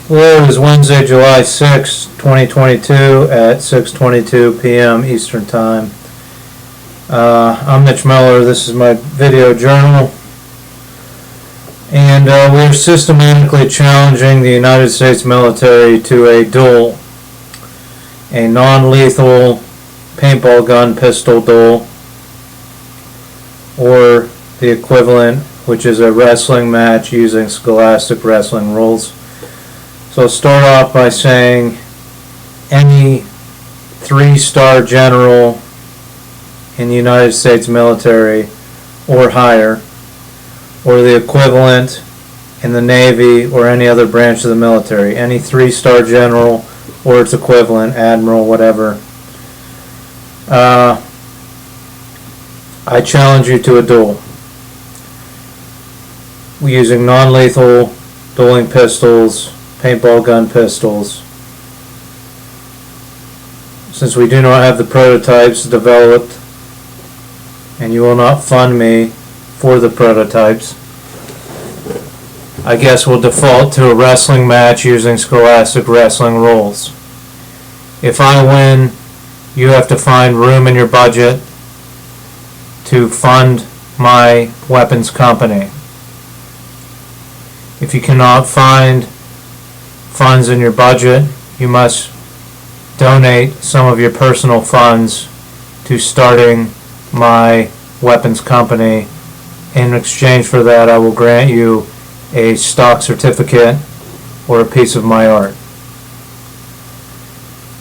Hello, it is Wednesday, July 6, 2022 at 6:22 p.m. Eastern Time. I'm Mitch Miller. This is my video journal. And we are systematically challenging the United States military to a duel. A non-lethal paintball gun pistol duel, or the equivalent, which is a wrestling match using scholastic wrestling rules. So I'll start off by saying any 3-star general in the United States military or higher, or the equivalent in the Navy or any other branch of the military, any 3-star general or its equivalent, admiral, whatever, I challenge you to a duel using non-lethal dueling pistols, paintball gun pistols. Since we do not have the prototypes developed, and you will not fund me for the prototypes, I guess we'll default to a wrestling match using scholastic wrestling rules. If I win, you have to find room in your budget to fund my weapons company. If you cannot find funds in your budget, you must donate some of your personal funds to starting my weapons company. In exchange for that, I will grant you a stock certificate or a piece of my art.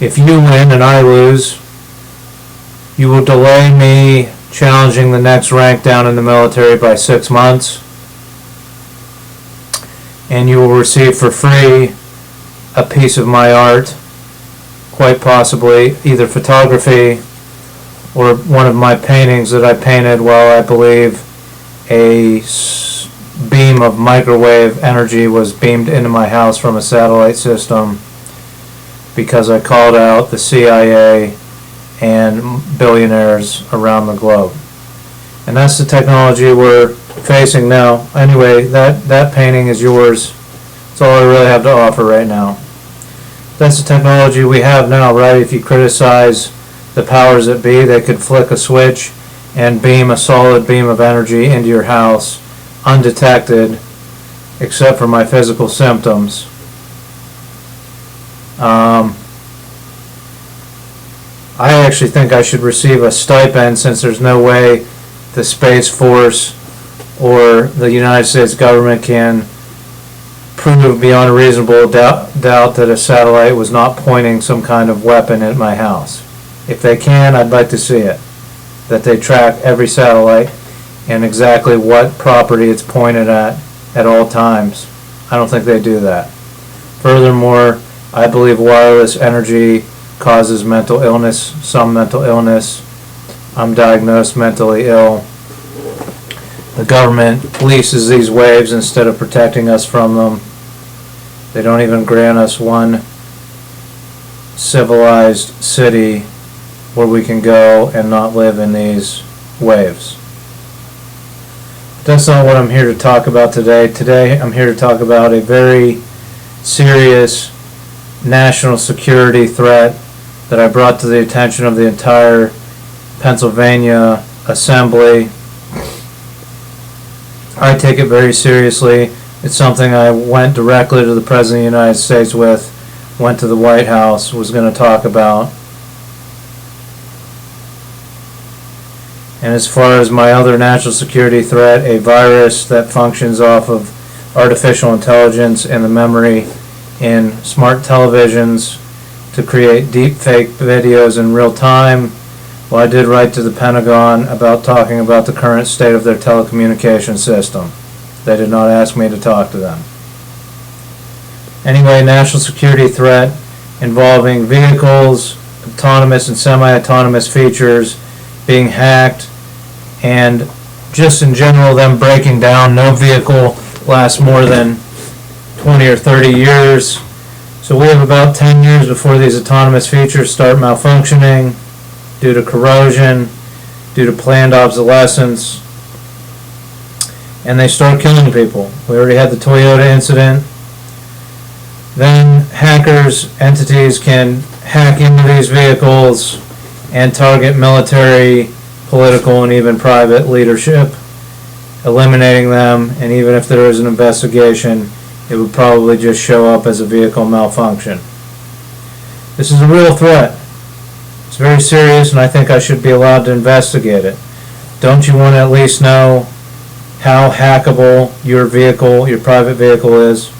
If you win and I lose, you will delay me challenging the next rank down in the military by 6 months, and you will receive for free a piece of my art, quite possibly either photography or one of my paintings that I painted while I believe a beam of microwave energy was beamed into my house from a satellite system, because I called out the CIA and billionaires around the globe. And that's the technology we're facing now. Anyway, that painting is yours. That's all I really have to offer right now. That's the technology we have now, right? If you criticize the powers that be, they could flick a switch and beam a solid beam of energy into your house undetected, except for my physical symptoms. I actually think I should receive a stipend, since there's no way the Space Force or the United States government can prove beyond a reasonable doubt that a satellite was not pointing some kind of weapon at my house. If they can, I'd like to see it. That they track every satellite and exactly what property it's pointed at all times. I don't think they do that. Furthermore, I believe wireless energy causes mental illness, some mental illness. I'm diagnosed mentally ill. The government polices these waves instead of protecting us from them. They don't even grant us one civilized city where we can go and not live in these waves. But that's not what I'm here to talk about today. Today I'm here to talk about a very serious national security threat that I brought to the attention of the entire Pennsylvania Assembly. I take it very seriously. It's something I went directly to the President of the United States with, went to the White House, was going to talk about. And as far as my other national security threat, a virus that functions off of artificial intelligence and the memory in smart televisions to create deep fake videos in real time. Well, I did write to the Pentagon about talking about the current state of their telecommunication system. They did not ask me to talk to them. Anyway, national security threat involving vehicles, autonomous and semi-autonomous features being hacked, and just in general them breaking down. No vehicle lasts more than 20 or 30 years. So we have about 10 years before these autonomous features start malfunctioning due to corrosion, due to planned obsolescence, and they start killing people. We already had the Toyota incident. then entities can hack into these vehicles and target military, political, and even private leadership, eliminating them, and even if there is an investigation, it would probably just show up as a vehicle malfunction. This is a real threat. It's very serious, and I think I should be allowed to investigate it. Don't you want to at least know how hackable your vehicle, your private vehicle is?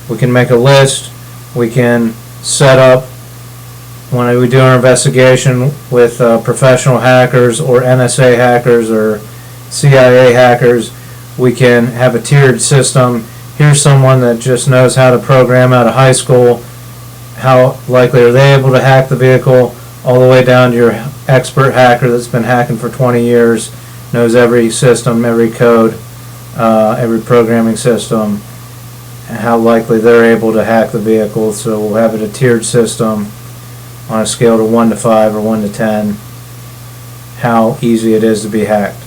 We can make a list. We can set up, when we do our investigation with professional hackers or NSA hackers or CIA hackers, we can have a tiered system. Here's someone that just knows how to program out of high school. How likely are they able to hack the vehicle? All the way down to your expert hacker that's been hacking for 20 years, knows every system, every code, every programming system, and how likely they're able to hack the vehicle. So we'll have it a tiered system on a scale to 1 to 5 or 1 to 10, how easy it is to be hacked.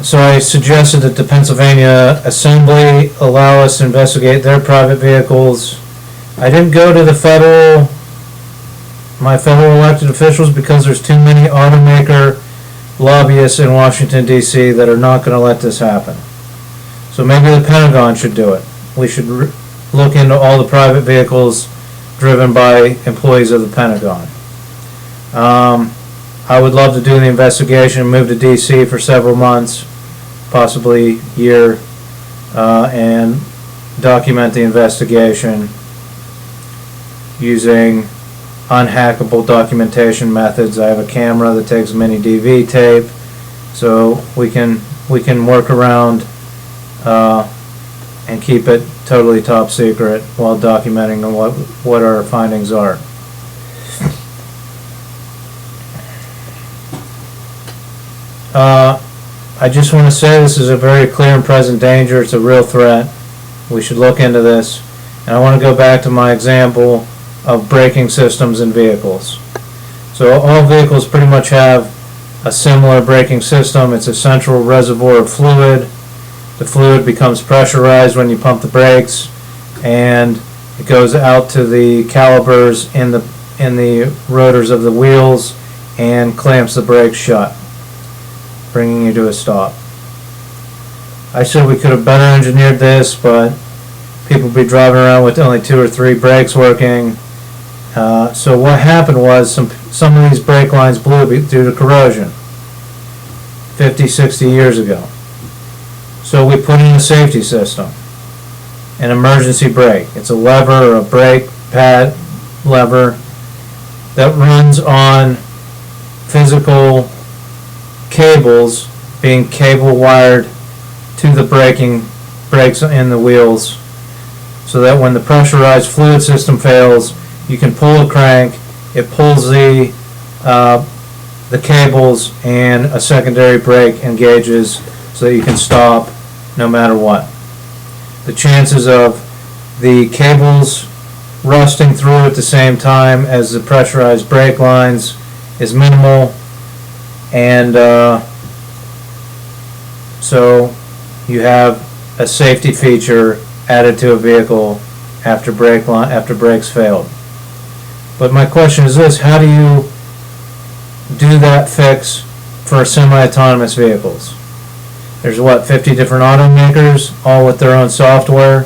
So I suggested that the Pennsylvania Assembly allow us to investigate their private vehicles. I didn't go to my federal elected officials because there's too many automaker lobbyists in Washington, D.C. that are not going to let this happen. So maybe the Pentagon should do it. We should look into all the private vehicles driven by employees of the Pentagon. I would love to do the investigation and move to D.C. for several months, possibly a year, and document the investigation using unhackable documentation methods. I have a camera that takes mini DV tape, so we can work around and keep it totally top secret while documenting what our findings are. I just want to say this is a very clear and present danger. It's a real threat. We should look into this. And I want to go back to my example of braking systems in vehicles. So all vehicles pretty much have a similar braking system. It's a central reservoir of fluid. The fluid becomes pressurized when you pump the brakes, and it goes out to the calipers in the rotors of the wheels and clamps the brakes shut, bringing you to a stop. I said we could have better engineered this, but people would be driving around with only 2 or 3 brakes working. So what happened was some of these brake lines blew due to corrosion 50, 60 years ago. So we put in a safety system, an emergency brake. It's a lever or a brake pad lever that runs on physical cables being cable wired to the brakes in the wheels, so that when the pressurized fluid system fails, you can pull a crank, it pulls the cables, and a secondary brake engages so that you can stop no matter what. The chances of the cables rusting through at the same time as the pressurized brake lines is minimal, and so you have a safety feature added to a vehicle after brakes failed. But my question is this: how do you do that fix for semi-autonomous vehicles? There's 50 different automakers, all with their own software.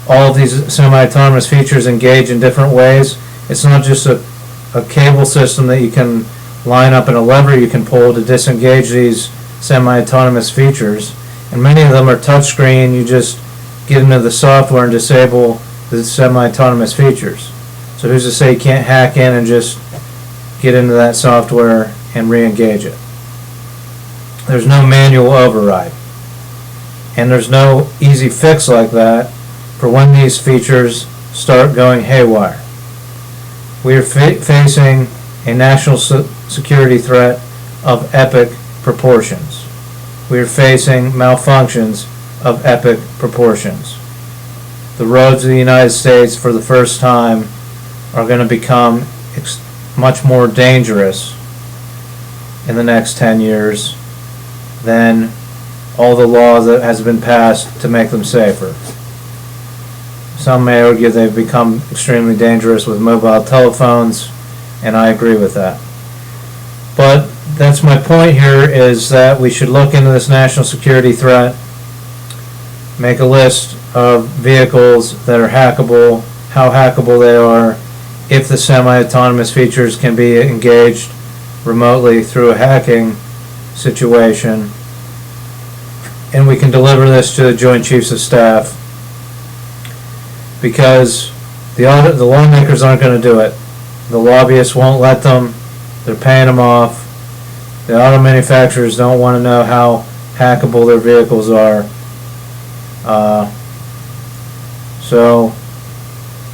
All of these semi-autonomous features engage in different ways. It's not just a cable system that you can line up and a lever you can pull to disengage these semi-autonomous features. And many of them are touchscreen. You just get into the software and disable the semi-autonomous features. So who's to say you can't hack in and just get into that software and re-engage it? There's no manual override. And there's no easy fix like that for when these features start going haywire. We are facing a national security threat of epic proportions. We are facing malfunctions of epic proportions. The roads of the United States, for the first time, are going to become much more dangerous in the next 10 years than all the law that has been passed to make them safer. Some may argue they've become extremely dangerous with mobile telephones, and I agree with that. But that's my point here, is that we should look into this national security threat, make a list of vehicles that are hackable, how hackable they are, if the semi-autonomous features can be engaged remotely through a hacking situation, and we can deliver this to the Joint Chiefs of Staff, because the lawmakers aren't going to do it. The lobbyists won't let them. They're paying them off. The auto manufacturers don't want to know how hackable their vehicles are. So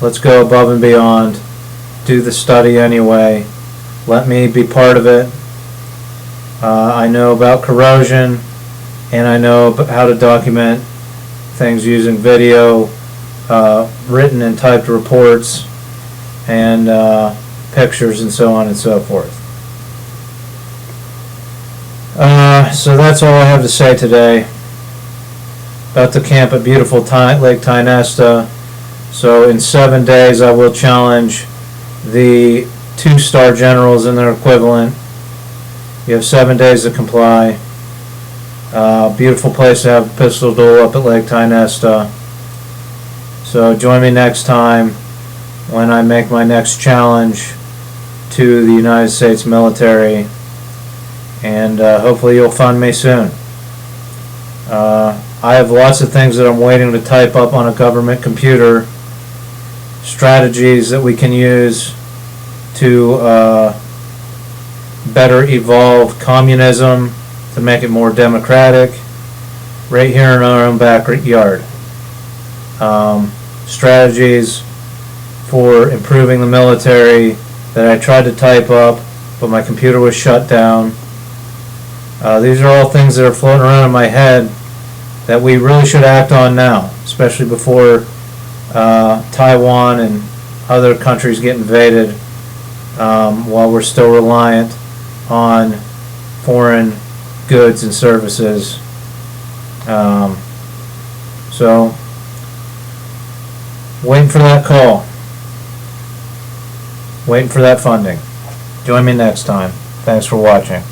let's go above and beyond. Do the study anyway. Let me be part of it. I know about corrosion, and I know how to document things using video, written and typed reports, and pictures, and so on and so forth. So that's all I have to say today. About to camp at beautiful Lake Tynesta. So in 7 days I will challenge the 2-star generals and their equivalent. You have 7 days to comply. Beautiful place to have a pistol duel up at Lake Tynesta. So join me next time when I make my next challenge to the United States military, and hopefully you'll fund me soon. I have lots of things that I'm waiting to type up on a government computer, strategies that we can use to better evolve communism, to make it more democratic, right here in our own backyard. Strategies for improving the military that I tried to type up, but my computer was shut down. These are all things that are floating around in my head that we really should act on now, especially before Taiwan and other countries get invaded, while we're still reliant on foreign goods and services. So, waiting for that call. Waiting for that funding. Join me next time. Thanks for watching.